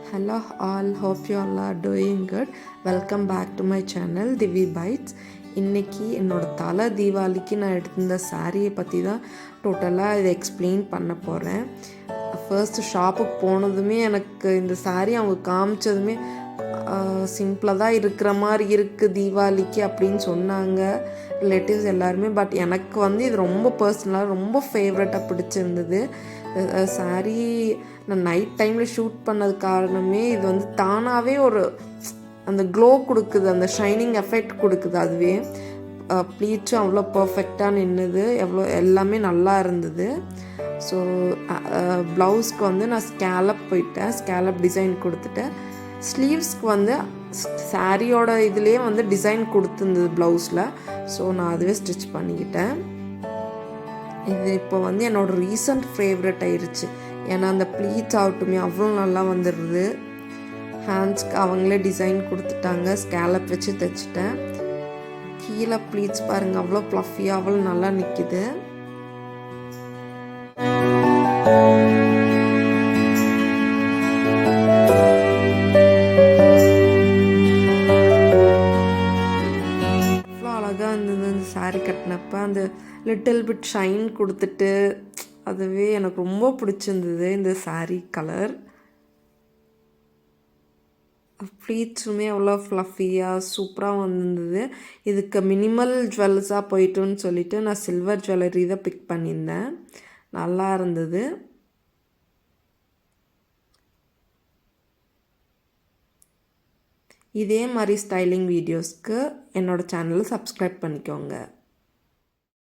Hello all, hope you all are doing good. Welcome back to my channel Divi Bites. இன்னைக்கு என்னோட தலை தீபாவளிக்கு நான் எடுத்திருந்த சாரியை பற்றி தான் டோட்டலாக இதை எக்ஸ்பிளைன் பண்ண போகிறேன். ஃபர்ஸ்ட் ஷாப்புக்கு போனதுமே எனக்கு இந்த சாரீ அவங்க காமிச்சதுமே சிம்பிளாக தான் இருக்கிற மாதிரி இருக்குது தீபாவளிக்கு அப்படின்னு சொன்னாங்க ரிலேட்டிவ்ஸ் எல்லாருமே. பட் எனக்கு வந்து இது ரொம்ப பர்சனலாக ரொம்ப ஃபேவரட்டாக பிடிச்சிருந்தது. சாரீ நான் நைட் டைமில் ஷூட் பண்ணது காரணமே இது வந்து தானாகவே ஒரு அந்த க்ளோ கொடுக்குது, அந்த ஷைனிங் எஃபெக்ட் கொடுக்குது. அதுவே ப்ளீச்சும் அவ்வளோ பர்ஃபெக்டாக நின்றுது, எல்லாமே நல்லா இருந்தது. ஸோ ப்ளவுஸ்க்கு வந்து நான் ஸ்கேலப் டிசைன் கொடுத்துட்டேன். ஸ்லீவ்ஸ்க்கு வந்து சாரியோட இதுலேயே வந்து டிசைன் கொடுத்துருந்தது ப்ளவுஸில். ஸோ நான் அதுவே ஸ்டிச் பண்ணிக்கிட்டேன். இது இப்போ வந்து என்னோடய ரீசன்ட் ஃபேவரட் ஆயிடுச்சு. ஏன்னா அந்த ப்ளீட்ஸ் ஆகட்டுமே அவ்வளோ நல்லா வந்துடுது. ஹேண்ட்ஸ்க்கு அவங்களே டிசைன் கொடுத்துட்டாங்க, ஸ்கேலப் வச்சு தைச்சிட்டேன். கீழே ப்ளீட்ஸ் பாருங்கள் அவ்வளோ ப்ளஃபியாக அவ்வளோ நல்லா நிற்கிது. அழகாக இருந்தது அந்த சாரீ கட்டினப்போ. அந்த லிட்டில் பிட் ஷைன் கொடுத்துட்டு அதுவே எனக்கு ரொம்ப பிடிச்சிருந்தது இந்த சாரீ கலர். ப்ளீட்ஸுமே அவ்வளோ ஃப்ளஃபியாக சூப்பராக வந்திருந்தது. இதுக்கு மினிமல் ஜுவல்ஸாக போயிட்டோன்னு சொல்லிவிட்டு நான் சில்வர் ஜுவல்லரி தான் பிக் பண்ணியிருந்தேன். நல்லா இருந்தது. இதே மாதிரி ஸ்டைலிங் வீடியோஸ்க்கு என்னோடய சேனலை சப்ஸ்கிரைப் பண்ணிக்கோங்க.